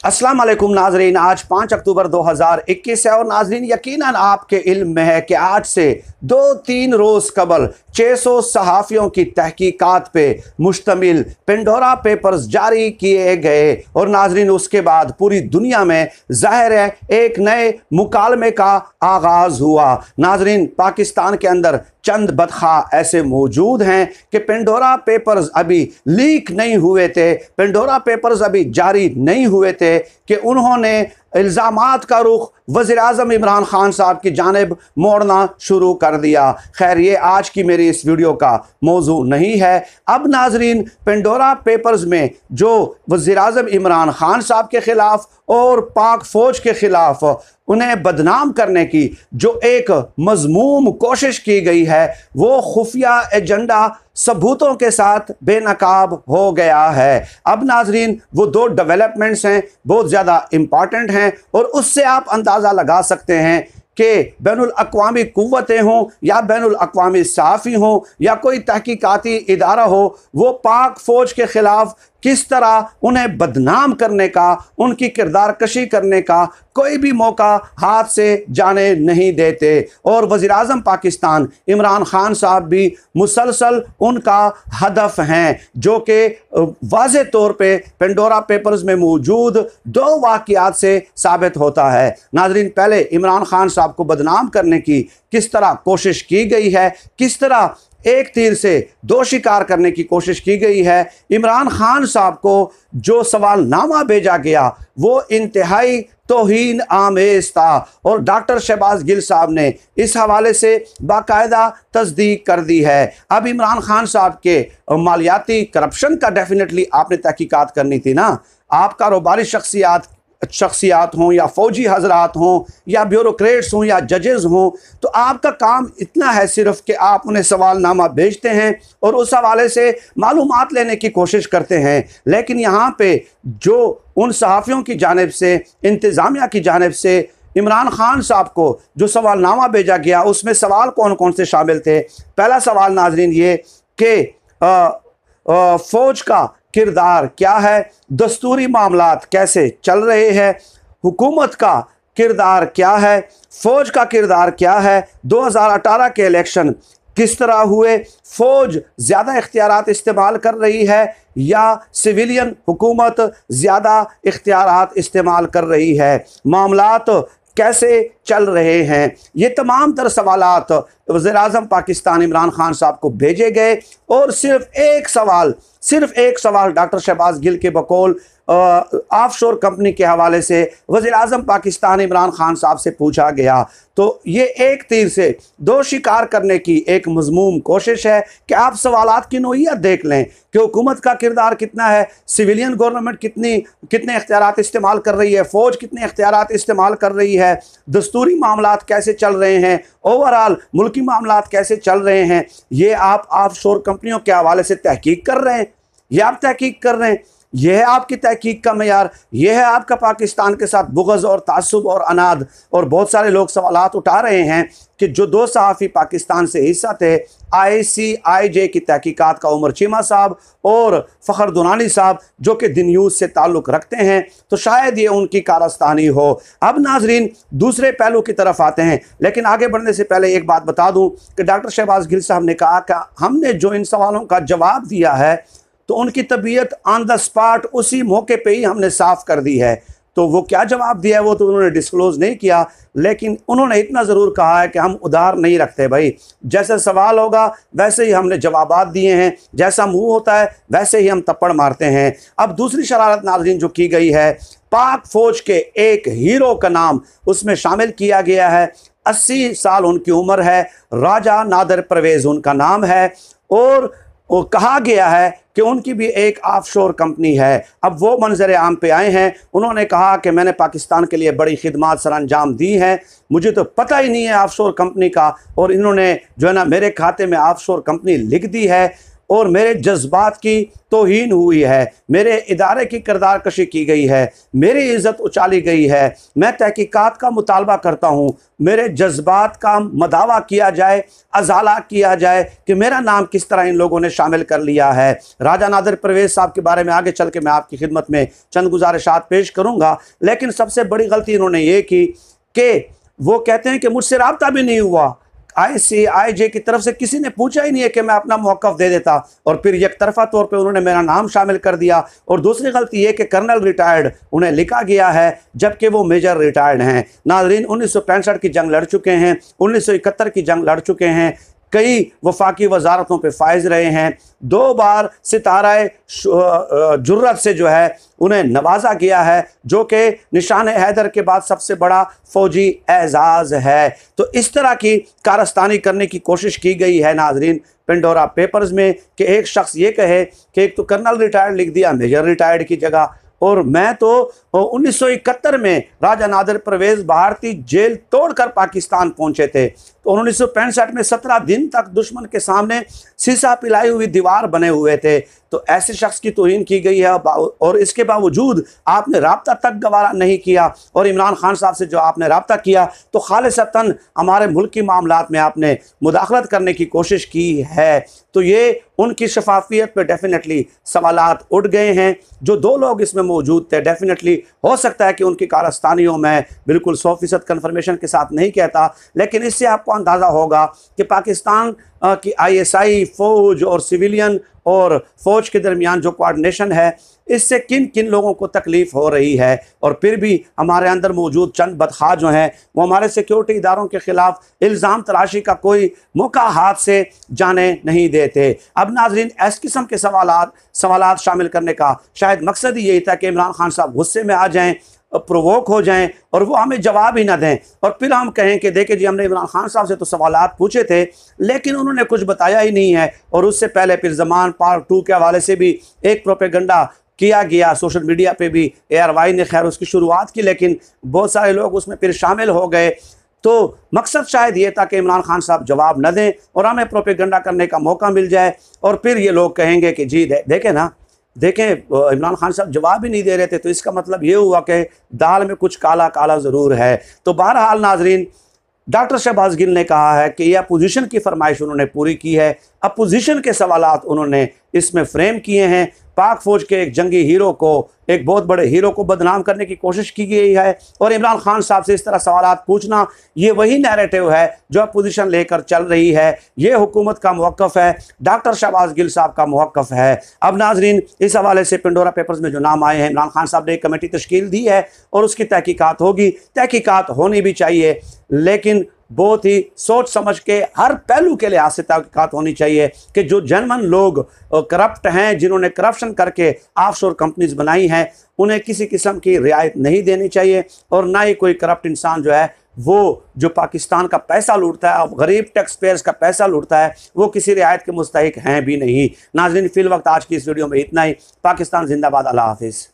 अस्सलाम वालेकुम नाजरीन, आज 5 अक्टूबर 2021 है और नाजरीन यकीनन आपके इल्म में है कि आज से 2-3 रोज़ कबल 600 सहाफ़ियों की तहकीकात पे मुश्तमिल पेंडोरा पेपर्स जारी किए गए और नाजरीन उसके बाद पूरी दुनिया में ज़ाहिर है एक नए मुकालमे का आगाज़ हुआ। नाजरीन पाकिस्तान के अंदर चंद बदखा ऐसे मौजूद हैं कि पेंडोरा पेपर्स अभी लीक नहीं हुए थे, पेंडोरा पेपर्स अभी जारी नहीं हुए थे कि उन्होंने इल्ज़ामात का रुख वज़ीर-ए-आज़म इमरान खान साहब की जानिब मोड़ना शुरू कर दिया। खैर ये आज की मेरी इस वीडियो का मौजू नहीं है। अब नाजरीन पेंडोरा पेपर्स में जो वज़ीर-ए-आज़म इमरान खान साहब के ख़िलाफ़ और पाक फ़ौज के ख़िलाफ़ उन्हें बदनाम करने की जो एक मज़मूम कोशिश की गई है वो खुफिया एजेंडा सबूतों के साथ बेनकाब हो गया है। अब नाजरीन वो दो डेवलपमेंट्स हैं, बहुत ज़्यादा इम्पॉर्टेंट हैं और उससे आप अंदाज़ा लगा सकते हैं कि बैनुल अक़वामी क़ुव्वतें हों या बैनुल अक़वामी सहाफ़ी हों या कोई तहकीकाती इदारा हो, वो पाक फ़ौज के ख़िलाफ़ किस तरह उन्हें बदनाम करने का, उनकी किरदार कशी करने का कोई भी मौका हाथ से जाने नहीं देते। और वज़ीर-ए-आज़म पाकिस्तान इमरान खान साहब भी मुसलसल उनका हदफ हैं, जो कि वाज़े तौर पे पेंडोरा पेपर्स में मौजूद दो वाक़यात से साबित होता है। नाज़रीन पहले इमरान खान साहब को बदनाम करने की किस तरह कोशिश की गई है, किस तरह एक तीर से दो शिकार करने की कोशिश की गई है। इमरान खान साहब को जो सवालनामा भेजा गया वो इंतहाई तौहीन आमेज़ था और डॉक्टर शहबाज गिल साहब ने इस हवाले से बाकायदा तस्दीक कर दी है। अब इमरान खान साहब के मालियाती करप्शन का डेफिनेटली आपने तहकीकात करनी थी ना। आप कारोबारी शख्सियात हों या फ़ौजी हजरात हों या ब्यूरोक्रेट्स हों या जजेस हों, तो आपका काम इतना है सिर्फ कि आप उन्हें सवालनामा भेजते हैं और उस हवाले से मालूमात लेने की कोशिश करते हैं। लेकिन यहाँ पे जो उन सहाफ़ियों की जानिब से, इंतज़ामिया की जानिब से इमरान खान साहब को जो सवालनामा भेजा गया उसमें सवाल कौन कौन से शामिल थे। पहला सवाल नाजरीन ये कि फ़ौज का किरदार क्या है, दस्तूरी मामलात कैसे चल रहे हैं, हुकूमत का किरदार क्या है, फ़ौज का किरदार क्या है, 2018 के इलेक्शन किस तरह हुए, फ़ौज ज़्यादा इख्तियारात इस्तेमाल कर रही है या सिविलियन हुकूमत ज़्यादा इख्तियारात इस्तेमाल कर रही है, मामलात कैसे चल रहे हैं। ये तमाम तर सवालात वज़ीर-ए-आज़म पाकिस्तान इमरान खान साहब को भेजे गए और सिर्फ़ एक सवाल डॉक्टर शहबाज गिल के बकौल ऑफशोर कंपनी के हवाले से वज़ीर-ए-आज़म पाकिस्तान इमरान खान साहब से पूछा गया। तो ये एक तीर से दो शिकार करने की एक मज़मूम कोशिश है कि आप सवालात की नोइयत देख लें कि हुकूमत का किरदार कितना है, सिविलियन गवर्नमेंट कितने इख्तियारात इस्तेमाल कर रही है, फ़ौज कितने इख्तियारात इस्तेमाल कर रही है, दस्तूरी मामलात कैसे चल रहे हैं, ओवरऑल मुल्की मामलात कैसे चल रहे हैं। ये आप ऑफशोर कंपनियों के हवाले से तहकीक कर रहे हैं, ये आप तहकीक कर रहे हैं, यह है आपकी तहकीक का मयार, यह है आपका पाकिस्तान के साथ बुग़्ज़ और तासुब और अनाद। और बहुत सारे लोग सवालात उठा रहे हैं कि जो दो सहाफ़ी पाकिस्तान से हिस्सा थे, ICIJ की तहकीकात का उमर चीमा साहब और फ़खर दुरानी साहब, जो कि द न्यूज़ से ताल्लुक़ रखते हैं, तो शायद ये उनकी कारस्तानी हो। अब नाजरीन दूसरे पहलू की तरफ आते हैं, लेकिन आगे बढ़ने से पहले एक बात बता दूँ कि डॉक्टर शहबाज गिल साहब ने कहा कि हमने जो इन सवालों का जवाब दिया है तो उनकी तबीयत ऑन द स्पॉट उसी मौके पे ही हमने साफ़ कर दी है। तो वो क्या जवाब दिया है वो तो उन्होंने डिस्क्लोज़ नहीं किया, लेकिन उन्होंने इतना ज़रूर कहा है कि हम उधार नहीं रखते भाई, जैसे सवाल होगा वैसे ही हमने जवाबात दिए हैं, जैसा मुंह होता है वैसे ही हम थप्पड़ मारते हैं। अब दूसरी शरारत नाज़रीन जो की गई है, पाक फ़ौज के एक हीरो का नाम उसमें शामिल किया गया है। 80 साल उनकी उम्र है, राजा नादर परवेज़ उनका नाम है और वो कहा गया है कि उनकी भी एक ऑफशोर कंपनी है। अब वो मंजर आम पे आए हैं, उन्होंने कहा कि मैंने पाकिस्तान के लिए बड़ी खिदमत सर अंजाम दी हैं, मुझे तो पता ही नहीं है ऑफशोर कंपनी का, और इन्होंने जो है ना मेरे खाते में ऑफशोर कंपनी लिख दी है। और मेरे जज्बात की तौहीन हुई है, मेरे इदारे की किरदार कशी की गई है, मेरी इज़्ज़त उछाली गई है। मैं तहकीकात का मुतालबा करता हूँ, मेरे जज्बात का मदावा किया जाए, अजाला किया जाए कि मेरा नाम किस तरह इन लोगों ने शामिल कर लिया है। राजा नादिर परवेज़ साहब के बारे में आगे चल के मैं आपकी खिदमत में चंद गुजारिशात पेश करूँगा, लेकिन सबसे बड़ी गलती इन्होंने ये की कि वो कहते हैं कि मुझसे रब्ता भी नहीं हुआ, ICIJ की तरफ से किसी ने पूछा ही नहीं है कि मैं अपना मौक़िफ़ दे देता, और फिर एक तरफा तौर पे उन्होंने मेरा नाम शामिल कर दिया। और दूसरी गलती ये कि कर्नल रिटायर्ड उन्हें लिखा गया है जबकि वो मेजर रिटायर्ड हैं। नाज़रीन, 1965 की जंग लड़ चुके हैं, 1971 की जंग लड़ चुके हैं, कई वफाकी वजारतों पे फायज रहे हैं, 2 बार सिताराए जुर्रत से जो है उन्हें नवाजा गया है, जो कि निशान हैदर के बाद सबसे बड़ा फ़ौजी एजाज़ है। तो इस तरह की कारस्तानी करने की कोशिश की गई है नाजरीन पेंडोरा पेपर्स में कि एक शख्स ये कहे कि एक तो कर्नल रिटायर्ड लिख दिया मेजर रिटायर्ड की जगह, और मैं तो 1971 में राजा नादिर परवेज़ भारतीय जेल तोड़कर पाकिस्तान पहुंचे थे, तो 1965 में 17 दिन तक दुश्मन के सामने शीशा पिलाई हुई दीवार बने हुए थे। तो ऐसे शख्स की तौहीन की गई है, और इसके बावजूद आपने राब्ता तक गवारा नहीं किया, और इमरान खान साहब से जो आपने राब्ता किया तो खालिसतन हमारे मुल्क की मामलात में आपने मुदाखलत करने की कोशिश की है। तो ये उनकी शफाफियत पे डेफिनेटली सवालात उठ गए हैं। जो 2 लोग इसमें मौजूद थे, डेफिनेटली हो सकता है कि उनकी कारस्तानियों में बिल्कुल 100% कन्फर्मेशन के साथ नहीं कहता, लेकिन इससे आपको अंदाज़ा होगा कि पाकिस्तान की ISI फ़ौज और सिविलियन और फ़ौज के दरमियान जो कोऑर्डिनेशन है, इससे किन किन लोगों को तकलीफ़ हो रही है। और फिर भी हमारे अंदर मौजूद चंद बदखा जो हैं वो हमारे सिक्योरिटी इदारों के ख़िलाफ़ इल्ज़ाम तराशी का कोई मौका हाथ से जाने नहीं देते। अब नाजरीन, इस किस्म के सवालात शामिल करने का शायद मकसद ही यही था कि इमरान खान साहब गुस्से में आ जाएँ, प्रोवोक हो जाएं, और वो हमें जवाब ही ना दें, और फिर हम कहें कि देखिए जी, हमने इमरान खान साहब से तो सवालात पूछे थे लेकिन उन्होंने कुछ बताया ही नहीं है। और उससे पहले फिर ज़मान पार्ट 2 के हवाले से भी एक प्रोपेगेंडा किया गया, सोशल मीडिया पे भी ARY ने खैर उसकी शुरुआत की, लेकिन बहुत सारे लोग उसमें फिर शामिल हो गए। तो मकसद शायद ये था कि इमरान खान साहब जवाब न दें और हमें प्रोपेगेंडा करने का मौका मिल जाए, और फिर ये लोग कहेंगे कि जी देखें ना, देखें इमरान खान साहब जवाब ही नहीं दे रहे थे, तो इसका मतलब ये हुआ कि दाल में कुछ काला काला ज़रूर है। तो बहरहाल नाजरीन, डॉक्टर शहबाज गिल ने कहा है कि यह अपोजिशन की फरमाइश उन्होंने पूरी की है, अपोजिशन के सवालात उन्होंने इसमें फ्रेम किए हैं। पाक फ़ौज के एक जंगी हीरो को, एक बहुत बड़े हीरो को बदनाम करने की कोशिश की गई है, और इमरान खान साहब से इस तरह सवालात पूछना, ये वही नैरेटिव है जो अपोजिशन लेकर चल रही है। ये हुकूमत का मौक़िफ़ है, डॉक्टर शहबाज गिल साहब का मौक़िफ़ है। अब नाजरीन, इस हवाले से पेंडोरा पेपर्स में जो नाम आए हैं, इमरान खान साहब ने एक कमेटी तश्कील दी है और उसकी तहकीकात होगी। तहकीकात होनी भी चाहिए, लेकिन बहुत ही सोच समझ के हर पहलू के लिहाज से तहकीकात होनी चाहिए कि जो जनमन लोग करप्ट हैं, जिन्होंने करप्शन करके ऑफशोर कंपनीज बनाई हैं, उन्हें किसी किस्म की रियायत नहीं देनी चाहिए, और ना ही कोई करप्ट इंसान जो है वो जो पाकिस्तान का पैसा लूटता है, गरीब टैक्स पेयर्स का पैसा लूटता है, वो किसी रियायत के मुस्तहिक हैं भी नहीं। नाज़रीन, फिल वक्त आज की इस वीडियो में इतना ही। पाकिस्तान जिंदाबाद, अल्लाह हाफिज़।